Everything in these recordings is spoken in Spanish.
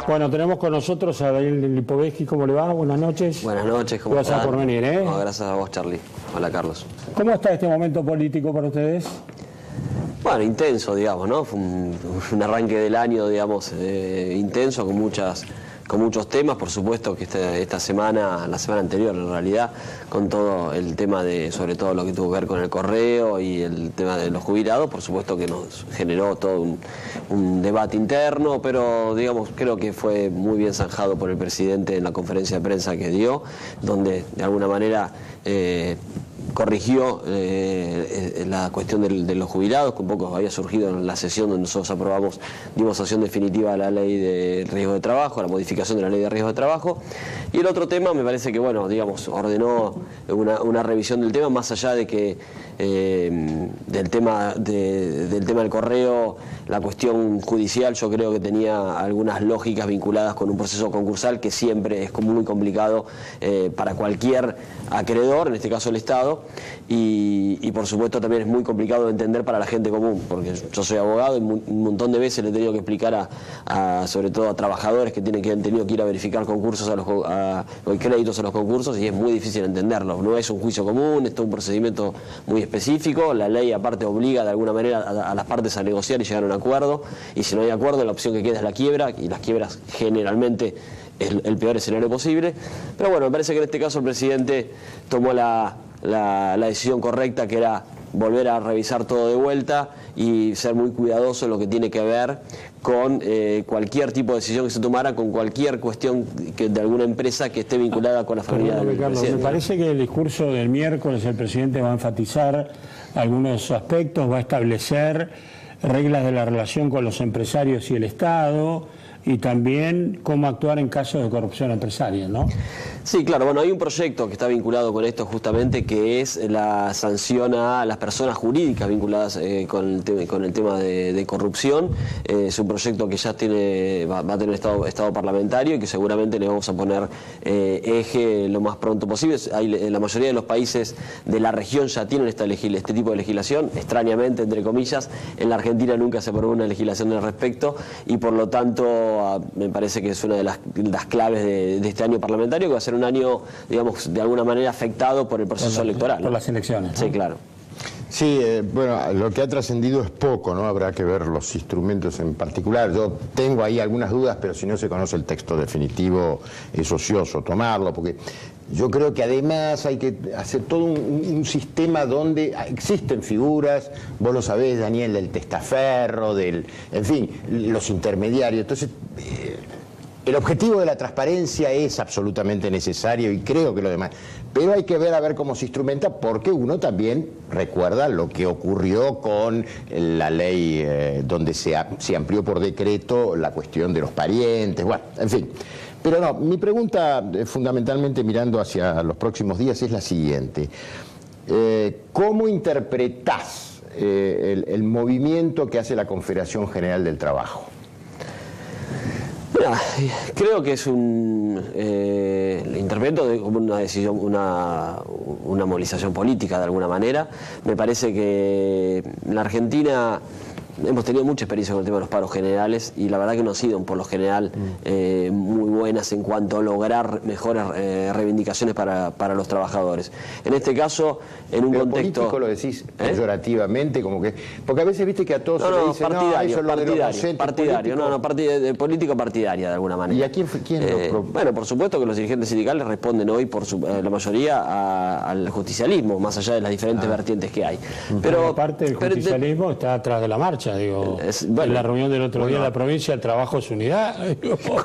Bueno, tenemos con nosotros a Daniel Lipovetsky. ¿Cómo le va? Buenas noches. Buenas noches, ¿cómo están? Gracias por venir, ¿eh? No, gracias a vos, Charlie. Hola, Carlos. ¿Cómo está este momento político para ustedes? Bueno, intenso, digamos, ¿no? Fue un arranque del año, digamos, intenso, con muchos temas. Por supuesto que esta semana, la semana anterior en realidad, con todo el tema de, sobre todo lo que tuvo que ver con el correo y el tema de los jubilados, por supuesto que nos generó todo un debate interno, pero digamos, creo que fue muy bien zanjado por el presidente en la conferencia de prensa que dio, donde de alguna manera corrigió la cuestión de los jubilados, que un poco había surgido en la sesión donde nosotros dimos sanción definitiva a la ley de riesgo de trabajo, a la modificación de la ley de riesgo de trabajo. Y el otro tema me parece que, bueno, digamos, ordenó una revisión del tema, más allá de que del tema del correo, la cuestión judicial yo creo que tenía algunas lógicas vinculadas con un proceso concursal que siempre es muy complicado para cualquier acreedor, en este caso el Estado, y por supuesto también es muy complicado de entender para la gente común, porque yo soy abogado y un montón de veces le he tenido que explicar sobre todo a trabajadores que han tenido que ir a verificar concursos o créditos a los concursos, y es muy difícil entenderlo. No es un juicio común, es todo un procedimiento muy específico. La ley aparte obliga de alguna manera a las partes a negociar y llegar a un acuerdo, y si no hay acuerdo la opción que queda es la quiebra, y las quiebras generalmente es el peor escenario posible. Pero bueno, me parece que en este caso el presidente tomó la decisión correcta, que era volver a revisar todo de vuelta y ser muy cuidadoso en lo que tiene que ver con cualquier tipo de decisión que se tomara, con cualquier cuestión de alguna empresa que esté vinculada con la familia del presidente. Me parece que el discurso del miércoles el presidente va a enfatizar algunos aspectos, va a establecer reglas de la relación con los empresarios y el Estado, y también cómo actuar en casos de corrupción empresaria, ¿no? Sí, claro. Bueno, hay un proyecto que está vinculado con esto justamente, que es la sanción a las personas jurídicas vinculadas con el tema de corrupción. Es un proyecto que ya va a tener estado parlamentario y que seguramente le vamos a poner eje lo más pronto posible. La mayoría de los países de la región ya tienen este tipo de legislación. Extrañamente, entre comillas, en la Argentina nunca se aprobó una legislación al respecto, y por lo tanto me parece que es una de las claves de este año parlamentario, que va a ser un año, digamos, de alguna manera afectado por el proceso electoral, ¿no? Por las elecciones, ¿no? Sí, claro. Sí, bueno, lo que ha trascendido es poco, ¿no? Habrá que ver los instrumentos en particular. Yo tengo ahí algunas dudas, pero si no se conoce el texto definitivo es ocioso tomarlo, porque yo creo que además hay que hacer todo un sistema donde existen figuras, vos lo sabés, Daniel, del testaferro, en fin, los intermediarios. Entonces, el objetivo de la transparencia es absolutamente necesario, y creo que lo demás. Pero hay que ver a ver cómo se instrumenta, porque uno también recuerda lo que ocurrió con la ley donde se amplió por decreto la cuestión de los parientes, bueno, en fin. Pero no, mi pregunta, fundamentalmente mirando hacia los próximos días, es la siguiente. ¿Cómo interpretás el movimiento que hace la Confederación General del Trabajo? Mira, creo que es interpreto como una decisión, una movilización política de alguna manera. Me parece que en la Argentina hemos tenido mucha experiencia con el tema de los paros generales, y la verdad que no han sido por lo general muy buenas en cuanto a lograr mejores reivindicaciones para los trabajadores. En este caso, en un contexto... político lo decís peyorativamente, como que... Porque a veces viste que a todos se le dice, político partidaria de alguna manera. ¿Y a quién lo Bueno, por supuesto que los dirigentes sindicales responden hoy, la mayoría, al justicialismo, más allá de las diferentes vertientes que hay. Pero parte del justicialismo está atrás de la marcha. Digo, en la reunión del otro día en la provincia, el trabajo es unidad.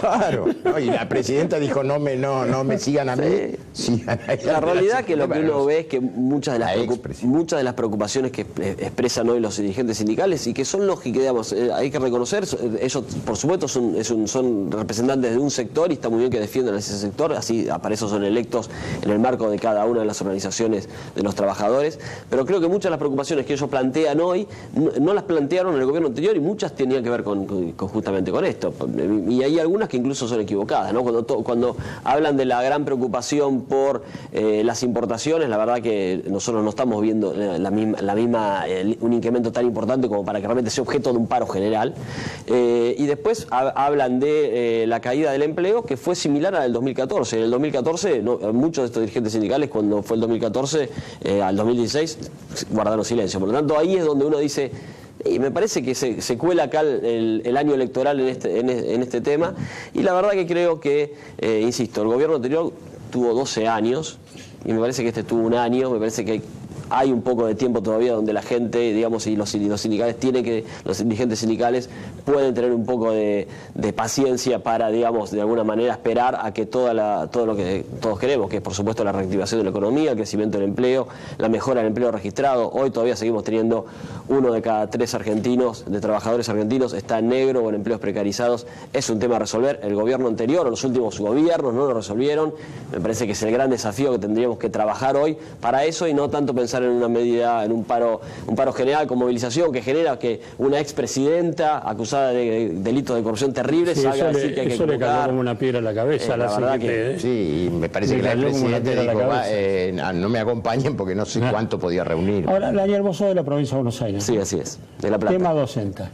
Claro, ¿no? Y la presidenta dijo, no me sigan a mí. Sigan a la realidad que lo que uno ve es que muchas de las preocupaciones que expresan hoy los dirigentes sindicales, y que son lógicas, digamos, hay que reconocer, ellos por supuesto son representantes de un sector, y está muy bien que defiendan ese sector, así para eso son electos en el marco de cada una de las organizaciones de los trabajadores, pero creo que muchas de las preocupaciones que ellos plantean hoy no las plantearon pasaron en el gobierno anterior y muchas tenían que ver justamente con esto. Y hay algunas que incluso son equivocadas, ¿no? Cuando hablan de la gran preocupación por las importaciones, la verdad que nosotros no estamos viendo un incremento tan importante como para que realmente sea objeto de un paro general. Y después hablan de la caída del empleo, que fue similar al del 2014. En el 2014, muchos de estos dirigentes sindicales, cuando fue el 2014 al 2016, guardaron silencio. Por lo tanto, ahí es donde uno dice, y me parece que se cuela acá el año electoral en este tema, y la verdad que creo que, insisto, el gobierno anterior tuvo 12 años, y me parece que este tuvo un año, me parece que hay un poco de tiempo todavía donde la gente, digamos, y los sindicales los dirigentes sindicales pueden tener un poco de paciencia para, digamos, de alguna manera esperar a que todo lo que todos queremos, que es por supuesto la reactivación de la economía, el crecimiento del empleo, la mejora del empleo registrado. Hoy todavía seguimos teniendo 1 de cada 3 trabajadores argentinos está en negro o en empleos precarizados. Es un tema a resolver. El gobierno anterior o los últimos gobiernos no lo resolvieron. Me parece que es el gran desafío que tendríamos que trabajar hoy para eso y no tanto pensar en una medida, en un paro general con movilización que genera que una expresidenta acusada de delitos de corrupción terribles salga a decir que hay que convocar. Eso le cayó como una piedra a la cabeza. La verdad que sí, me parece que la expresidenta dijo, no me acompañen porque no sé cuánto podía reunir. Ahora, Daniel, vos sos de la provincia de Buenos Aires. Sí, así es, de La Plata. Tema docente.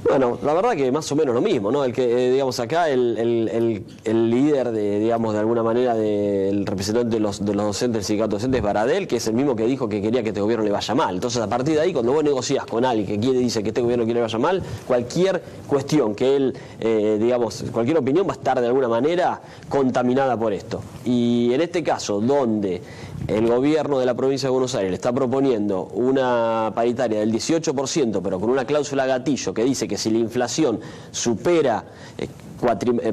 Bueno, la verdad que más o menos lo mismo, ¿no? El que, digamos, acá el líder, digamos, de alguna manera del representante de los docentes del sindicato docente es Baradel, que es el mismo que dijo que quería que este gobierno le vaya mal. Entonces, a partir de ahí, cuando vos negociás con alguien que dice que este gobierno quiere que le vaya mal, cualquier cuestión que él, digamos, cualquier opinión va a estar de alguna manera contaminada por esto. Y en este caso, donde el gobierno de la provincia de Buenos Aires le está proponiendo una paritaria del 18%, pero con una cláusula gatillo que dice que si la inflación supera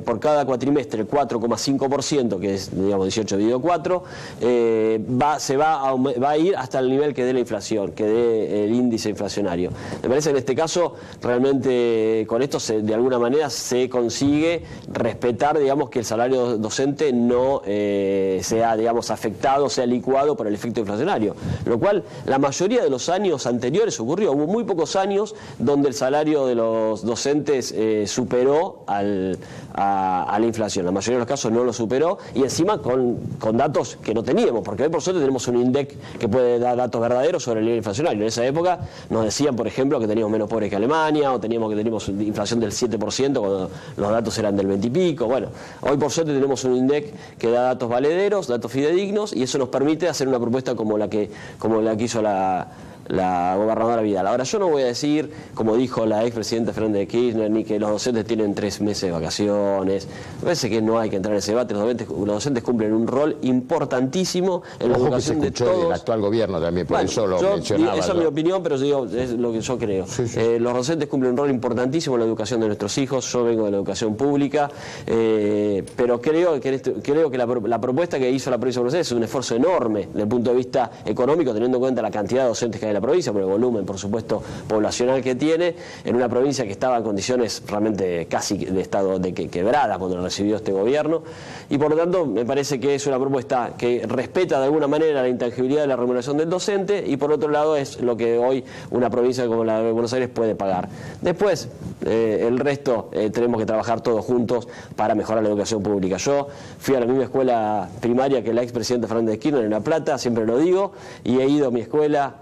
por cada cuatrimestre el 4,5%, que es, digamos, 18 dividido 4, va a ir hasta el nivel que dé la inflación, que dé el índice inflacionario. Me parece que en este caso, realmente, con esto de alguna manera se consigue respetar, digamos, que el salario docente no sea, digamos, afectado, sea licuado por el efecto inflacionario. Lo cual, la mayoría de los años anteriores ocurrió. Hubo muy pocos años donde el salario de los docentes superó a la inflación. La mayoría de los casos no lo superó y encima con datos que no teníamos, porque hoy por suerte tenemos un INDEC que puede dar datos verdaderos sobre el nivel inflacionario. En esa época nos decían, por ejemplo, que teníamos menos pobres que Alemania o teníamos inflación del 7% cuando los datos eran del 20 y pico. Bueno, hoy por suerte tenemos un INDEC que da datos valederos, datos fidedignos y eso nos permite hacer una propuesta como la que hizo la gobernadora Vidal. Ahora, yo no voy a decir, como dijo la expresidenta Fernández de Kirchner, ni que los docentes tienen 3 meses de vacaciones. Me parece que no hay que entrar en ese debate. Los docentes cumplen un rol importantísimo en la educación de todos. Del actual gobierno también, por eso lo mencionaba. Esa es mi opinión, pero digo, es lo que yo creo. Sí, sí. Los docentes cumplen un rol importantísimo en la educación de nuestros hijos. Yo vengo de la educación pública, pero creo que la propuesta que hizo la provincia de Buenos Aires es un esfuerzo enorme desde el punto de vista económico, teniendo en cuenta la cantidad de docentes que hay en la provincia, por el volumen, por supuesto, poblacional que tiene, en una provincia que estaba en condiciones realmente casi de estado de quebrada cuando lo recibió este gobierno, y por lo tanto me parece que es una propuesta que respeta de alguna manera la intangibilidad de la remuneración del docente y por otro lado es lo que hoy una provincia como la de Buenos Aires puede pagar. Después, el resto tenemos que trabajar todos juntos para mejorar la educación pública. Yo fui a la misma escuela primaria que la expresidenta Fernández de Kirchner en La Plata, siempre lo digo, y he ido a mi escuela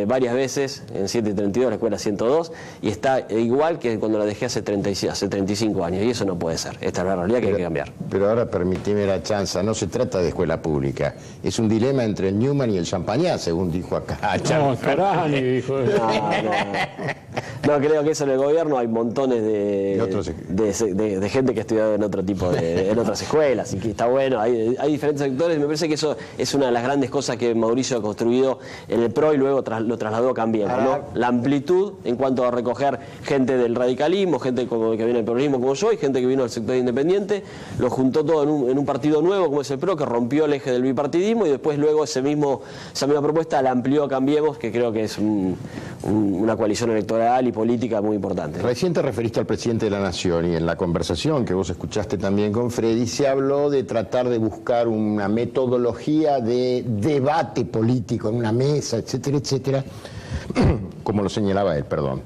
varias veces, en 732, la escuela 102, y está igual que cuando la dejé hace 35 años, y eso no puede ser. Esta es la realidad que hay que cambiar. Pero ahora permíteme la chanza, no se trata de escuela pública, es un dilema entre el Newman y el Champagnat, según dijo acá. No, Torani dijo eso. No, creo que eso en el gobierno hay montones de gente que ha estudiado en otro tipo en otras escuelas, y que está bueno, hay diferentes sectores, y me parece que eso es una de las grandes cosas que Mauricio ha construido en el PRO y luego lo trasladó a Cambiemos, ¿no? La amplitud en cuanto a recoger gente del radicalismo, gente que viene del peronismo como yo y gente que vino del sector independiente, lo juntó todo en un partido nuevo como es el PRO, que rompió el eje del bipartidismo y después luego esa misma propuesta la amplió a Cambiemos, que creo que es una coalición electoral y política muy importante. Recién te referiste al presidente de la Nación y en la conversación que vos escuchaste también con Freddy se habló de tratar de buscar una metodología de debate político en una mesa, etcétera, etcétera. como lo señalaba él, perdón.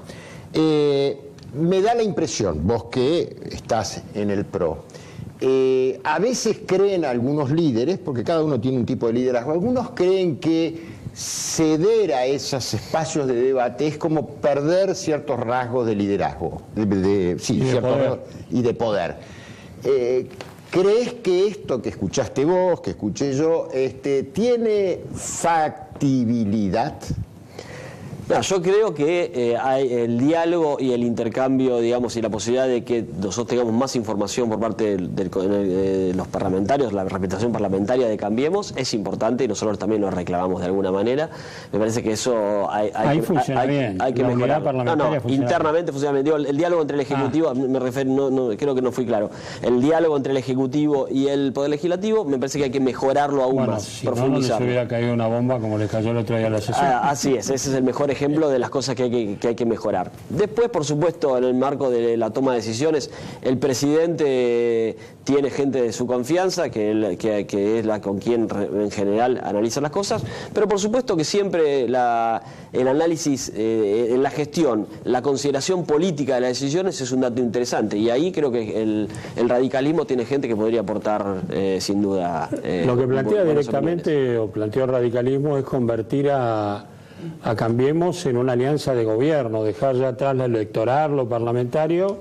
Me da la impresión, vos que estás en el PRO, a veces creen algunos líderes, porque cada uno tiene un tipo de liderazgo, algunos creen que ceder a esos espacios de debate es como perder ciertos rasgos de liderazgo, y de poder. ¿Crees que esto que escuchaste vos, que escuché yo, tiene factibilidad? No, yo creo que hay el diálogo y el intercambio, digamos, y la posibilidad de que nosotros tengamos más información por parte de los parlamentarios, la representación parlamentaria de Cambiemos, es importante y nosotros también lo reclamamos de alguna manera. Me parece que eso hay que mejorar. Internamente funciona bien. Digo, el diálogo entre el Ejecutivo, me refiero, creo que no fui claro. El diálogo entre el Ejecutivo y el Poder Legislativo, me parece que hay que mejorarlo aún más, si profundizarlo. No, les hubiera caído una bomba como les cayó el otro día a la sesión. Así es, ese es el mejor ejemplo de las cosas que hay que mejorar. Después, por supuesto, en el marco de la toma de decisiones, el presidente tiene gente de su confianza, que es la con quien en general analiza las cosas, pero por supuesto que siempre el análisis, en la gestión, la consideración política de las decisiones es un dato interesante, y ahí creo que el radicalismo tiene gente que podría aportar sin duda. Lo que plantea directamente, o planteó el radicalismo, es convertir a Cambiemos en una alianza de gobierno, dejar ya atrás lo electoral, lo parlamentario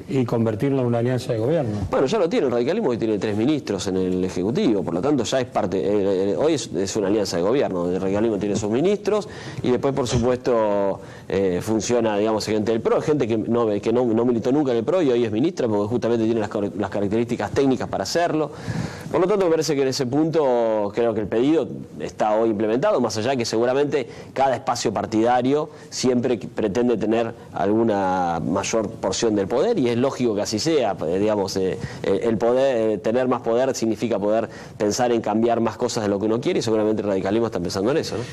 y convertirlo en una alianza de gobierno. Bueno, ya lo tiene el radicalismo, hoy tiene 3 ministros en el Ejecutivo, por lo tanto ya es parte, hoy es una alianza de gobierno, el radicalismo tiene sus ministros y después por supuesto funciona, digamos, gente del PRO, gente que no militó nunca en el PRO y hoy es ministra porque justamente tiene las características técnicas para hacerlo. Por lo tanto me parece que en ese punto creo que el pedido está hoy implementado, más allá de que seguramente cada espacio partidario siempre pretende tener alguna mayor porción del poder y es lógico que así sea, digamos, el poder, tener más poder significa poder pensar en cambiar más cosas de lo que uno quiere y seguramente el radicalismo está pensando en eso, ¿no?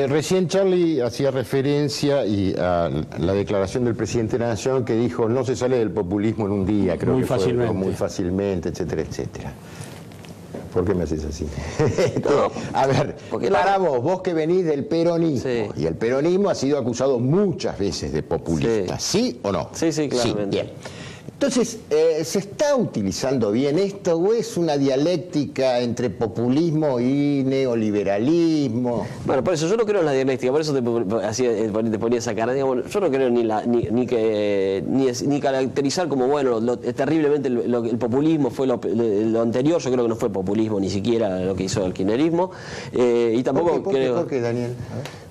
Recién Charlie hacía referencia a la declaración del presidente de la Nación que dijo no se sale del populismo en un día, creo muy que fácilmente. Fue muy fácilmente, etcétera, etcétera. ¿Por qué me haces así? A ver, para vos que venís del peronismo, sí. Y el peronismo ha sido acusado muchas veces de populista, ¿sí o no? Sí, claramente. Sí, bien. Entonces, ¿se está utilizando bien esto o es una dialéctica entre populismo y neoliberalismo? Bueno, por eso yo no creo en la dialéctica, por eso te ponía esa cara. Digamos, yo no creo ni caracterizar como, bueno, terriblemente el populismo fue lo anterior, yo creo que no fue populismo ni siquiera lo que hizo el kirchnerismo. Y tampoco creo... ¿Por qué, Daniel?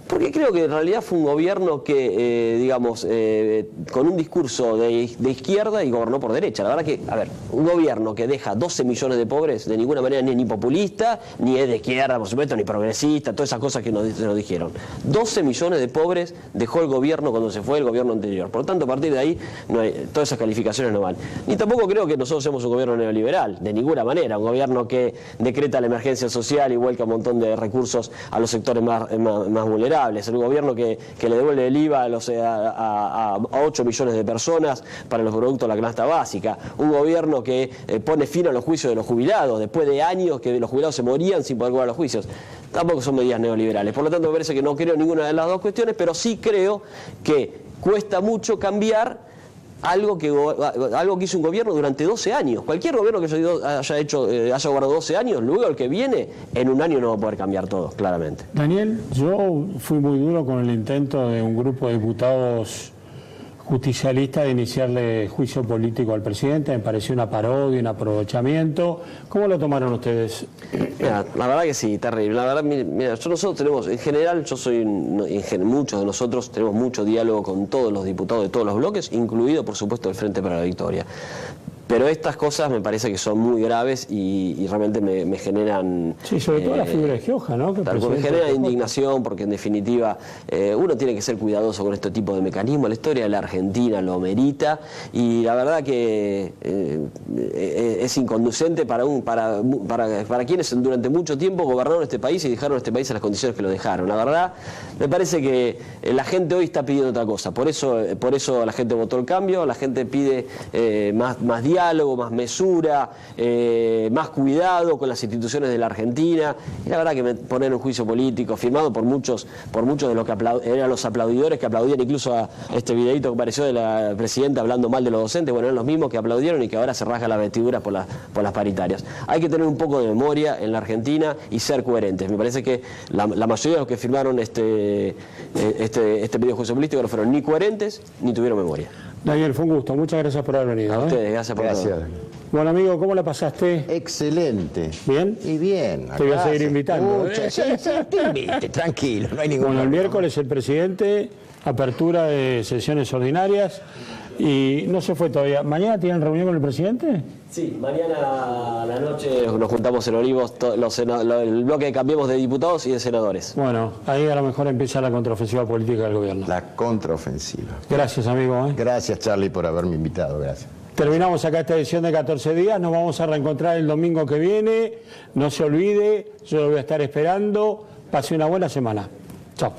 Porque creo que en realidad fue un gobierno que, con un discurso de izquierda y gobernó por derecha. La verdad que, a ver, un gobierno que deja 12 millones de pobres, de ninguna manera ni populista, ni es de izquierda, por supuesto, ni progresista, todas esas cosas que nos dijeron. 12 millones de pobres dejó el gobierno cuando se fue el gobierno anterior. Por lo tanto, a partir de ahí, todas esas calificaciones no van. Ni tampoco creo que nosotros seamos un gobierno neoliberal, de ninguna manera. Un gobierno que decreta la emergencia social y vuelca un montón de recursos a los sectores más vulnerables. El gobierno que le devuelve el IVA a 8 millones de personas para los productos de la canasta básica. Un gobierno que pone fin a los juicios de los jubilados, después de años que los jubilados se morían sin poder cobrar los juicios. Tampoco son medidas neoliberales. Por lo tanto, me parece que no creo en ninguna de las dos cuestiones, pero sí creo que cuesta mucho cambiar algo que hizo un gobierno durante 12 años. Cualquier gobierno que haya gobernado 12 años, luego el que viene, en un año no va a poder cambiar todo, claramente. Daniel, yo fui muy duro con el intento de un grupo de diputados justicialistas de iniciarle juicio político al presidente. Me pareció una parodia, un aprovechamiento. ¿Cómo lo tomaron ustedes? Mira, la verdad que sí, terrible. La verdad, mira, nosotros tenemos, en general, muchos de nosotros tenemos mucho diálogo con todos los diputados de todos los bloques, incluido, por supuesto, el Frente para la Victoria. Pero estas cosas me parece que son muy graves y realmente me generan... Sí, sobre todo la figura de Gioja, ¿no? Me genera indignación porque en definitiva uno tiene que ser cuidadoso con este tipo de mecanismos. La historia de la Argentina lo merita y la verdad que es inconducente para quienes durante mucho tiempo gobernaron este país y dejaron este país en las condiciones que lo dejaron. La verdad, me parece que la gente hoy está pidiendo otra cosa. Por eso la gente votó el cambio, la gente pide más diálogo, diálogo, más mesura, más cuidado con las instituciones de la Argentina. Y la verdad que poner un juicio político firmado por muchos de los que eran los aplaudidores que aplaudían incluso a este videito que apareció de la presidenta hablando mal de los docentes, bueno, eran los mismos que aplaudieron y que ahora se rasgan las vestiduras por las paritarias. Hay que tener un poco de memoria en la Argentina y ser coherentes. Me parece que la mayoría de los que firmaron este pedido de juicio político no fueron ni coherentes ni tuvieron memoria. Daniel, fue un gusto. Muchas gracias por haber venido. A ustedes, gracias por todo. Bueno, amigo, ¿cómo la pasaste? Excelente. ¿Bien? Y bien. Te voy a seguir invitando. Sí, te invite, tranquilo, no hay ningún Bueno, el problema. miércoles el presidente, apertura de sesiones ordinarias y no se fue todavía. ¿Mañana tienen reunión con el presidente? Sí, mañana a la noche nos juntamos en Olivos, el bloque de Cambiemos de diputados y de senadores. Bueno, ahí a lo mejor empieza la contraofensiva política del gobierno. La contraofensiva. Gracias, amigo. Gracias, Charlie, por haberme invitado. Gracias. Terminamos acá esta edición de 14 días. Nos vamos a reencontrar el domingo que viene. No se olvide, yo lo voy a estar esperando. Pase una buena semana. Chao.